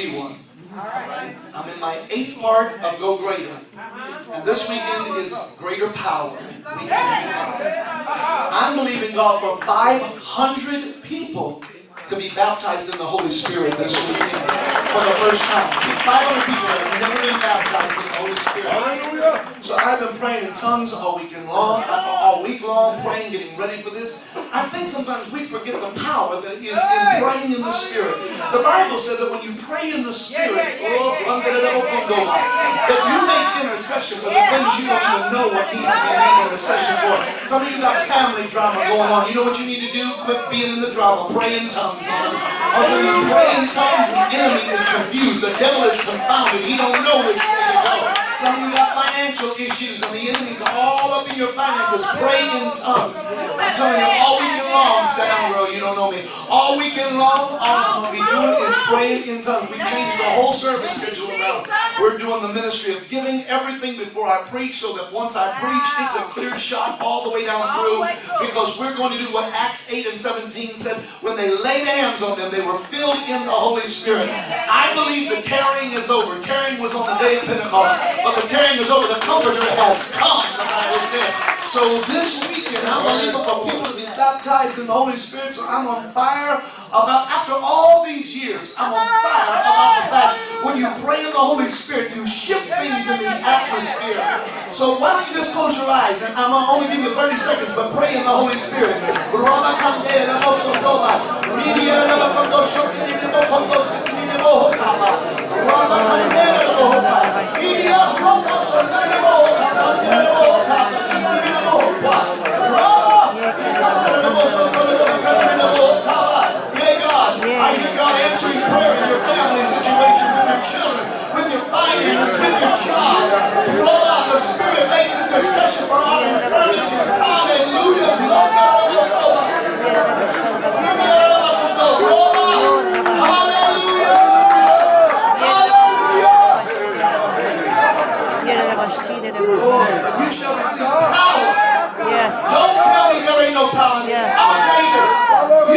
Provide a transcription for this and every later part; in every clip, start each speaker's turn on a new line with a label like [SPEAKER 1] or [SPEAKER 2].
[SPEAKER 1] be one. I'm in my 8th part of Go Greater. And this weekend is Greater Power weekend. I'm believing God for 500 people to be baptized in the Holy Spirit this weekend for the first time. 500 people that have never been baptized in the Holy Spirit. So I've been praying in tongues all week long, praying, getting ready for this. I think sometimes we forget the power that is in praying in the Spirit. The Bible says that when you pray in the Spirit, that you make intercession for the things you don't even know what needs to be made intercession for. Some of you got family drama going on. You know what you need to do? Quit being in the drama. Pray in tongues on them. Because when you pray in tongues, the enemy is confused. The devil is confounded. He don't know which way to go. Some of you got financial issues and the enemy's all up in your finances. Pray in tongues. I'm telling you, all weekend long, sit down, girl, you don't know me. All weekend long, all I'm going to be doing is praying in tongues. We changed the whole service schedule around. We're doing the ministry of giving everything before I preach, so that once I preach, it's a clear shot all the way down through, because we're going to do what Acts 8 and 17 said. When they laid hands on them, they were filled in the Holy Spirit. I believe the tarrying is over. Tarrying was on the day of Pentecost, but the tarrying is over. The Comforter has come, the Bible said. So this weekend, I'm believing for people to be baptized in the Holy Spirit. So I'm on fire about, after all these years, I'm on fire about the fact when you pray in the Holy Spirit, you shift things in the atmosphere. So why don't you just close your eyes, and I'm going to only give you 30 seconds, but pray in the Holy Spirit. I hear God answering prayer in your family situation, with your children, with your finances, with your job. Roll on, the Spirit makes intercession for our infirmities. Hallelujah. Roll on. Hallelujah. Hallelujah. You shall receive power.
[SPEAKER 2] Yes.
[SPEAKER 1] Don't tell me there ain't no power.
[SPEAKER 2] Yes.
[SPEAKER 1] I'm going to tell you this.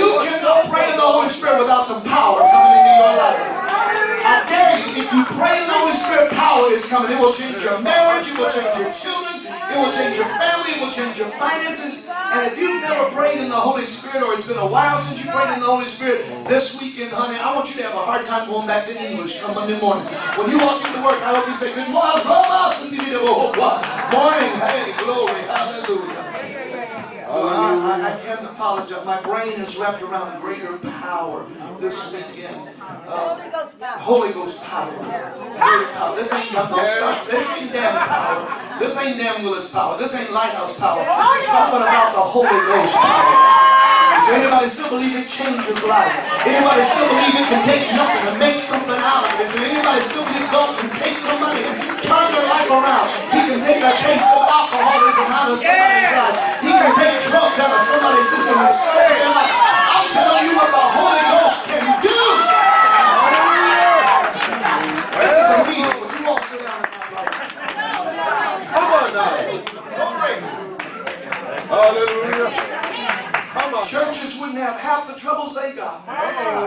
[SPEAKER 1] You cannot pray in the Holy Spirit without some power coming into your life. I dare you, if you pray in the Holy Spirit, power is coming. It will change your marriage. It will change your children. It will change your family. It will change your finances. And if you've never prayed in the Holy Spirit, or it's been a while since you prayed in the Holy Spirit, this weekend, honey, I want you to have a hard time going back to English come Monday morning. When you walk into work, I hope you say, good morning. Morning. Hey, glory. Hallelujah. So I can't apologize. My brain is wrapped around greater power this weekend. Holy Ghost power. Greater power. This ain't no stuff. This ain't damn power. This ain't damn Willis power. This ain't Lighthouse power. Something about the Holy Ghost power. Does anybody still believe it changes life? Anybody still believe it can take nothing and make something out of it? Is there anybody still believe God can take somebody and turn their life around? He can take a taste of alcoholism out of somebody's life. He can take drugs out of somebody's system and sober their life. I'm telling you what the Holy Ghost can do. This is a meeting. Would you all sit down and act like it? Come on now. Glory. Hallelujah. Churches wouldn't have half the troubles they got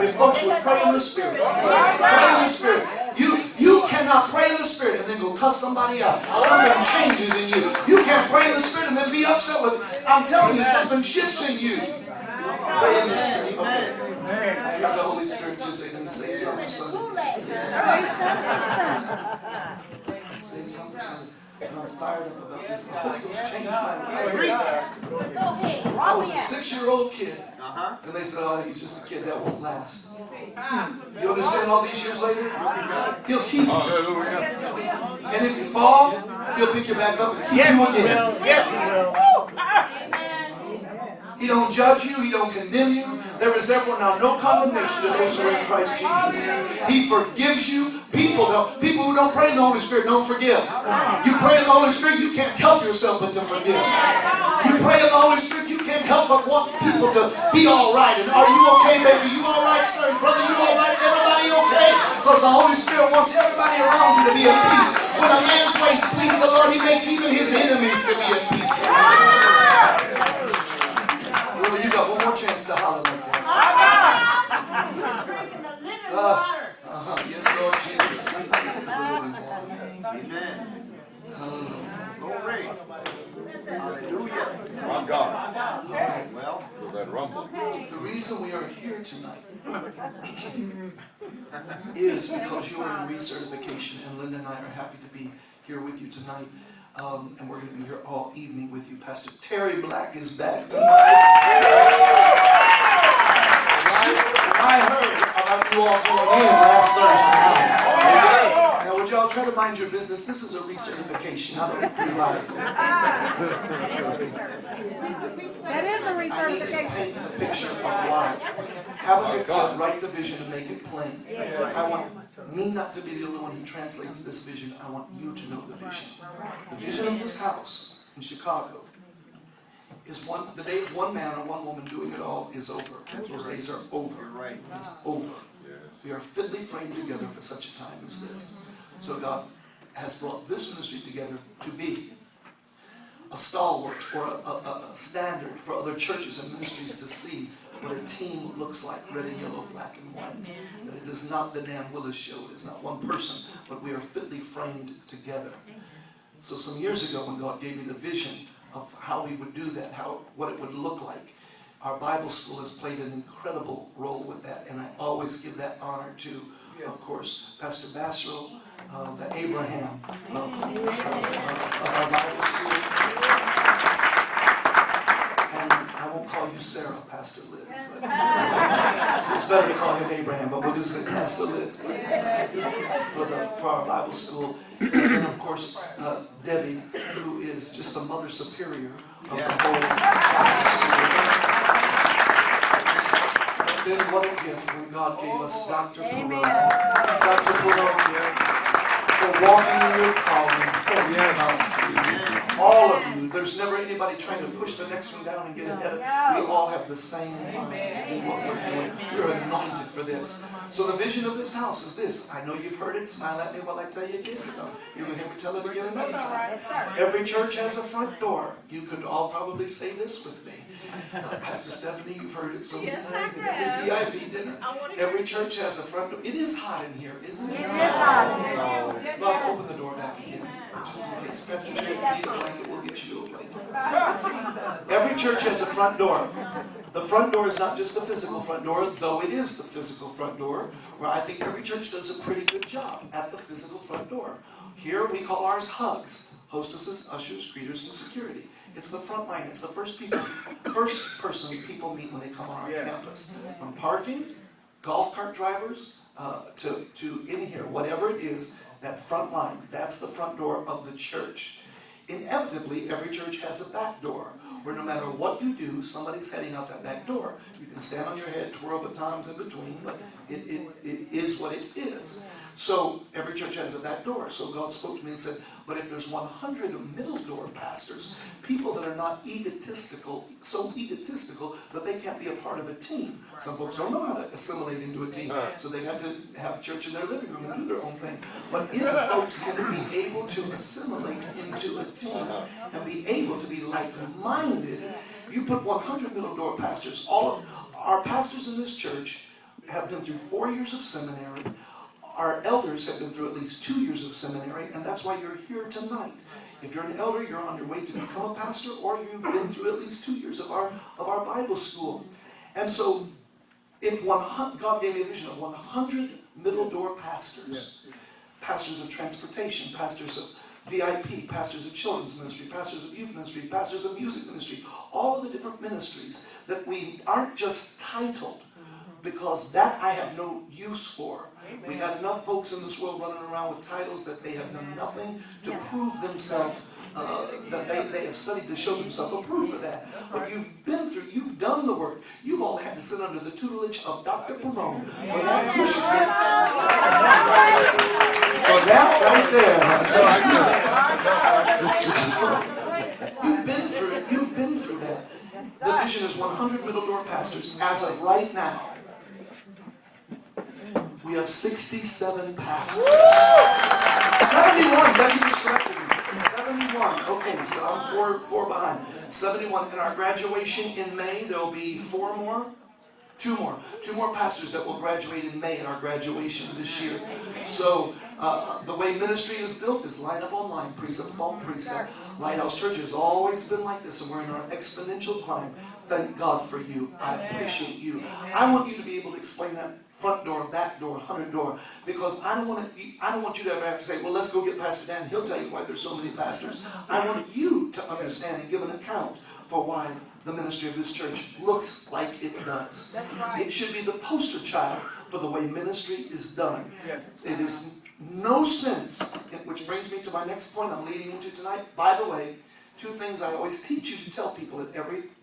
[SPEAKER 1] if folks would pray in the Spirit. Pray in the Spirit. You cannot pray in the Spirit and then go cuss somebody out. Something changes in you. You can't pray in the Spirit and then be upset with it. I'm telling you, something shifts in you. Pray in the Spirit. Okay. I hear the Holy Spirit just say, save something, son. Save something, son. And I'm fired up about this. The Holy Ghost changed my life. I was a 6-year-old kid. And they said, oh, he's just a kid that won't last. You understand all these years later? He'll keep you. And if you fall, he'll pick you back up and keep you again.
[SPEAKER 2] Yes, he will.
[SPEAKER 1] He don't judge you. He don't condemn you. There is therefore now no condemnation to those who are in Christ Jesus. He forgives you. People who don't pray in the Holy Spirit don't forgive. You pray in the Holy Spirit, you can't help yourself but to forgive. You pray in the Holy Spirit, you can't help but want people to be all right. And are you okay, baby? You all right, sir? Brother, you all right? Everybody okay? Because the Holy Spirit wants everybody around you to be at peace. When a man's ways please the Lord, he makes even his enemies to be at peace. Brother, you got one more chance to holler like that.
[SPEAKER 3] Drinking the living water.
[SPEAKER 1] Yes, reason we are here tonight is because you are in recertification, and Linda and I are happy to be here with you tonight. And we're going to be here all evening with you. Pastor Terry Black is back tonight. I heard about you all going in last Thursday night. Now, would y'all try to mind your business? This is a recertification, not a revival.
[SPEAKER 3] That is a
[SPEAKER 1] I need to
[SPEAKER 3] recertification.
[SPEAKER 1] paint the picture of why. Habakkuk said, write the vision and make it plain. I want me not to be the only one who translates this vision. I want you to know the vision. The vision of this house in Chicago is the day of one man or one woman doing it all is over. Those days are over. It's over. We are fitly framed together for such a time as this. So God has brought this ministry together to be a stalwart or a standard for other churches and ministries to see what a team looks like, red and yellow, black and white. That it is not the Dan Willis show. It is not one person, but we are fitly framed together. So some years ago when God gave me the vision of how we would do that, what it would look like, our Bible school has played an incredible role with that, and I always give that honor to, of course, Pastor Pastoral, the Abraham of our Bible school. And I won't call you Sarah, Pastor Liz, but it's better to call him Abraham, but we'll just say Pastor Liz for our Bible school. And then, of course, Debbie, who is just the Mother Superior of the whole Bible school. And then what a gift when God gave us Dr. Pastoral. Dr. Pastoral, for walking in your calling. All of you. There's never anybody trying to push the next one down and get ahead of. We all have the same mind to do what we're doing. You're anointed for this. So the vision of this house is this. I know you've heard it. Smile at me while I tell you again. You're going to hear me tell it again another time. Every church has a front door. You could all probably say this with me. Pastor Stephanie, you've heard it so many times at every VIP dinner. Every church has a front door. It is hot in here, isn't it? It is hot. Love, open the door back again. Just in case. Pastor Jay, if you need a blanket, we'll get you a blanket. Every church has a front door. The front door is not just the physical front door, though it is the physical front door, where I think every church does a pretty good job at the physical front door. Here we call ours hugs. Hostesses, ushers, greeters, and security. It's the front line. It's the first person people meet when they come on our campus. From parking, golf cart drivers, to in here, whatever it is, that front line, that's the front door of the church. Inevitably, every church has a back door, where no matter what you do, somebody's heading out that back door. You can stand on your head, twirl batons in between, but it is what it is. So every church has a back door. So God spoke to me and said, but if there's 100 middle door pastors, people that are not so egotistical that they can't be a part of a team. Some folks don't know how to assimilate into a team, so they've had to have church in their living room and do their own thing. But if folks can be able to assimilate into a team and be able to be like-minded, you put 100 middle door pastors. All of our pastors in this church have been through 4 years of seminary. Our elders have been through at least 2 years of seminary, and that's why you're here tonight. If you're an elder, you're on your way to become a pastor, or you've been through at least 2 years of our Bible school. And so, if God gave me a vision of 100 middle door pastors, pastors of transportation, pastors of VIP, pastors of children's ministry, pastors of youth ministry, pastors of music ministry, all of the different ministries, that we aren't just titled, because that I have no use for. We got enough folks in this world running around with titles that they have done nothing to prove themselves, that they have studied to show themselves approved for that. But you've done the work. You've all had to sit under the tutelage of Dr. Perone for that pushing. For that right there. You've been through that. The vision is 100 middle door pastors. As of right now, we have 67 pastors. 71, Debbie just corrected me. 71, okay, so I'm four behind. 71, in our graduation in May, there will be two more pastors that will graduate in May in our graduation this year. So the way ministry is built is line up on line, precept upon precept. Lighthouse Church has always been like this, and we're in our exponential climb. Thank God for you. I appreciate you. I want you to be able to explain that front door, back door, 100 door, because I don't want you to ever have to say, well, let's go get Pastor Dan. He'll tell you why there's so many pastors. I want you to understand and give an account for why the ministry of this church looks like it does.
[SPEAKER 3] That's right.
[SPEAKER 1] It should be the poster child for the way ministry is done. It is no sense, which brings me to my next point I'm leading into tonight. By the way, two things I always teach you to tell people at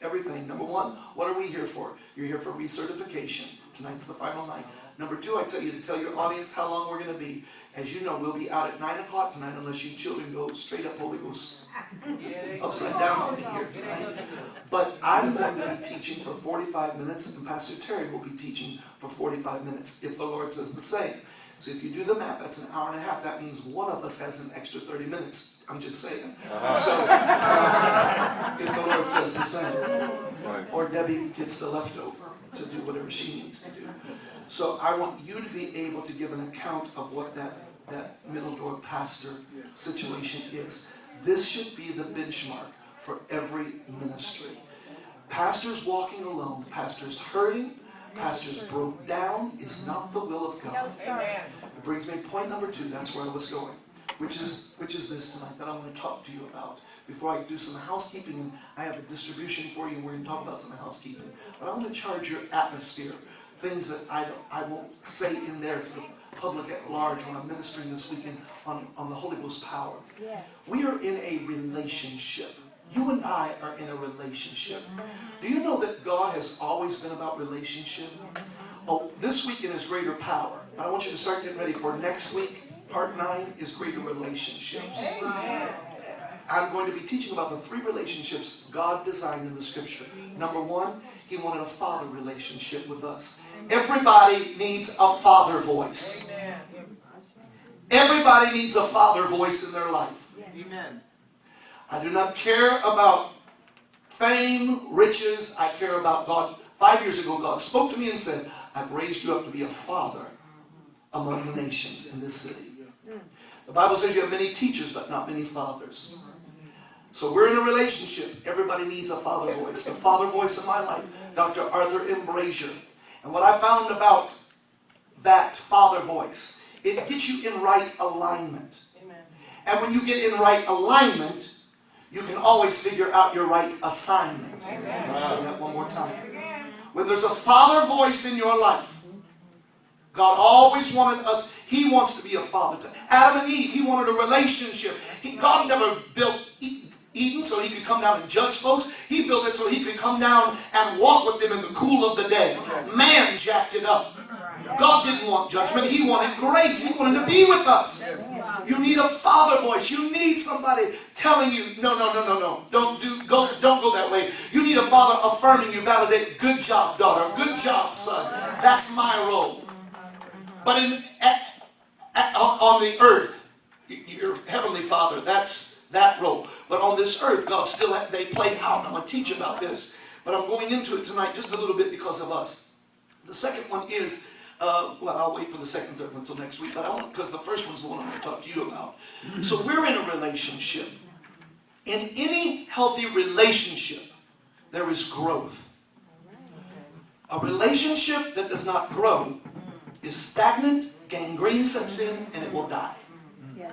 [SPEAKER 1] everything. Number one, what are we here for? You're here for recertification. Tonight's the final night. Number two, I tell you to tell your audience how long we're going to be. As you know, we'll be out at 9 o'clock tonight unless you children go straight up Holy Ghost upside down on me here tonight. But I'm going to be teaching for 45 minutes, and Pastor Terry will be teaching for 45 minutes if the Lord says the same. So if you do the math, that's an hour and a half. That means one of us has an extra 30 minutes. I'm just saying. So if the Lord says the same. Or Debbie gets the leftover to do whatever she needs to do. So I want you to be able to give an account of what that middle door pastor situation is. This should be the benchmark for every ministry. Pastors walking alone, pastors hurting, pastors broke down is not the will of God. It brings me to point number two. That's where I was going, which is this tonight that I want to talk to you about. Before I do some housekeeping, and I have a distribution for you, and we're going to talk about some housekeeping. But I want to charge your atmosphere, things that I won't say in there to the public at large when I'm ministering this weekend on the Holy Ghost power.
[SPEAKER 3] Yes.
[SPEAKER 1] We are in a relationship. You and I are in a relationship. Do you know that God has always been about relationship? Oh, this weekend is greater power. But I want you to start getting ready for next week. Part 9 is greater relationships. I'm going to be teaching about the 3 relationships God designed in the scripture. Number 1, He wanted a father relationship with us. Everybody needs a father voice. Everybody needs a father voice in their life.
[SPEAKER 4] Amen.
[SPEAKER 1] I do not care about fame, riches. I care about God. 5 years ago, God spoke to me and said, I've raised you up to be a father among the nations in this city. The Bible says you have many teachers, but not many fathers. So we're in a relationship. Everybody needs a father voice. The father voice in my life, Dr. Arthur M. Brazier. And what I found about that father voice, it gets you in right alignment.
[SPEAKER 3] Amen.
[SPEAKER 1] And when you get in right alignment, you can always figure out your right assignment.
[SPEAKER 3] Amen.
[SPEAKER 1] I'll say that one more time. When there's a father voice in your life, God always wanted us, He wants to be a father to Adam and Eve. He wanted a relationship. God never built Eden so He could come down and judge folks. He built it so He could come down and walk with them in the cool of the day. Man jacked it up. God didn't want judgment. He wanted grace. He wanted to be with us. You need a father voice. You need somebody telling you, no. Don't go that way. You need a father affirming you, validate. Good job, daughter. Good job, son. That's my role. But on the earth, your heavenly Father, that's that role. But on this earth, God still, they play out. I'm going to teach about this. But I'm going into it tonight just a little bit because of us. The second one is, well, I'll wait for the second, third one until next week. But because the first one's the one I'm going to talk to you about. So we're in a relationship. In any healthy relationship, there is growth. A relationship that does not grow is stagnant, gangrene sets in, and it will die.
[SPEAKER 3] Yes.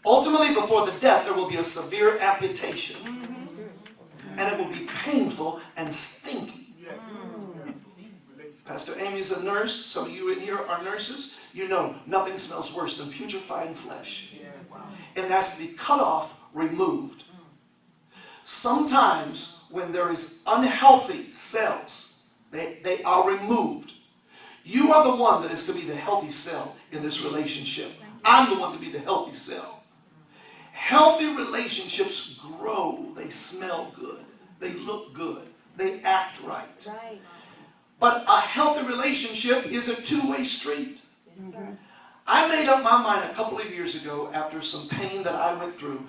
[SPEAKER 1] Ultimately, before the death, there will be a severe amputation. And it will be painful and stinky. Pastor Amy's a nurse. Some of you in here are nurses. You know nothing smells worse than putrefying flesh. And it has to be cut off, removed. Sometimes when there is unhealthy cells, they are removed. You are the one that is to be the healthy cell in this relationship. I'm the one to be the healthy cell. Healthy relationships grow. They smell good. They look good. They act right.
[SPEAKER 3] Right.
[SPEAKER 1] But a healthy relationship is a two-way street.
[SPEAKER 3] Yes, sir.
[SPEAKER 1] I made up my mind a couple of years ago after some pain that I went through.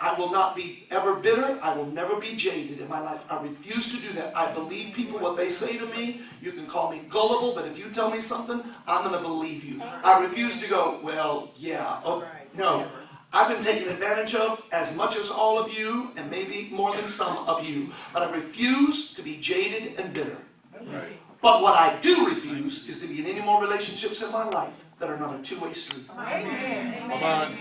[SPEAKER 1] I will not be ever bitter. I will never be jaded in my life. I refuse to do that. I believe people, what they say to me. You can call me gullible, but if you tell me something, I'm going to believe you. I refuse to go, well, yeah. Oh, no. I've been taken advantage of as much as all of you, and maybe more than some of you. But I refuse to be jaded and bitter. But what I do refuse is to be in any more relationships in my life that are not a two-way street.
[SPEAKER 4] Amen.
[SPEAKER 5] Come on.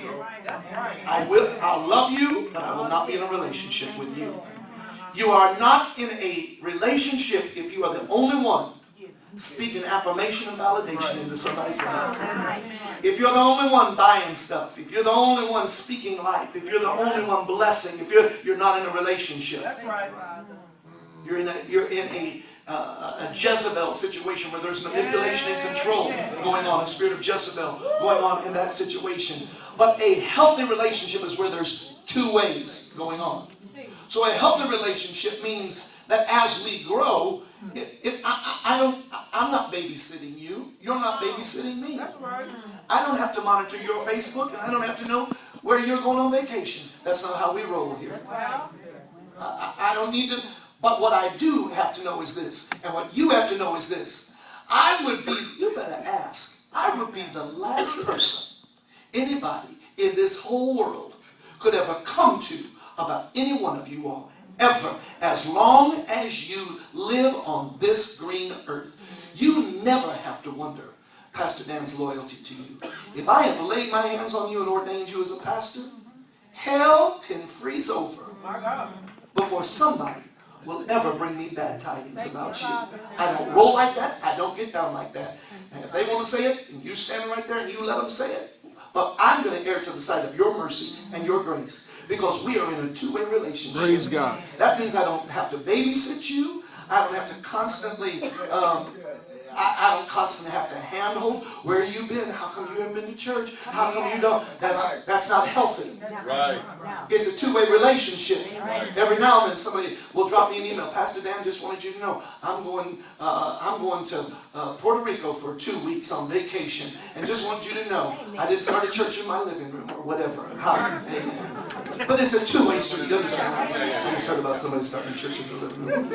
[SPEAKER 1] I'll love you, but I will not be in a relationship with you. You are not in a relationship if you are the only one speaking affirmation and validation into somebody's life. If you're the only one buying stuff, if you're the only one speaking life, if you're the only one blessing, if you're not in a relationship.
[SPEAKER 4] That's right.
[SPEAKER 1] You're in a Jezebel situation where there's manipulation and control going on, a spirit of Jezebel going on in that situation. But a healthy relationship is where there's two ways going on. So a healthy relationship means that as we grow, I'm not babysitting you. You're not babysitting me. I don't have to monitor your Facebook, and I don't have to know where you're going on vacation. That's not how we roll here. I don't need to. But what I do have to know is this, and what you have to know is this. You better ask, I would be the last person anybody in this whole world could ever come to about any one of you all, ever, as long as you live on this green earth. You never have to wonder Pastor Dan's loyalty to you. If I have laid my hands on you and ordained you as a pastor, hell can freeze over before somebody will ever bring me bad tidings about you. I don't roll like that. I don't get down like that. And if they want to say it, and you standing right there and you let them say it, but I'm going to err to the side of your mercy and your grace, because we are in a two-way relationship.
[SPEAKER 5] Praise God.
[SPEAKER 1] That means I don't have to babysit you. I don't have to constantly I don't constantly have to handhold. Where you been? How come you haven't been to church? How come you don't? That's not healthy.
[SPEAKER 5] Right.
[SPEAKER 1] It's a two-way relationship. Every now and then somebody will drop me an email. Pastor Dan, just wanted you to know I'm going to Puerto Rico for 2 weeks on vacation, and just want you to know I didn't start a church in my living room or whatever. Amen. But it's a two-way street. You understand? I just heard about somebody starting a church in their living room.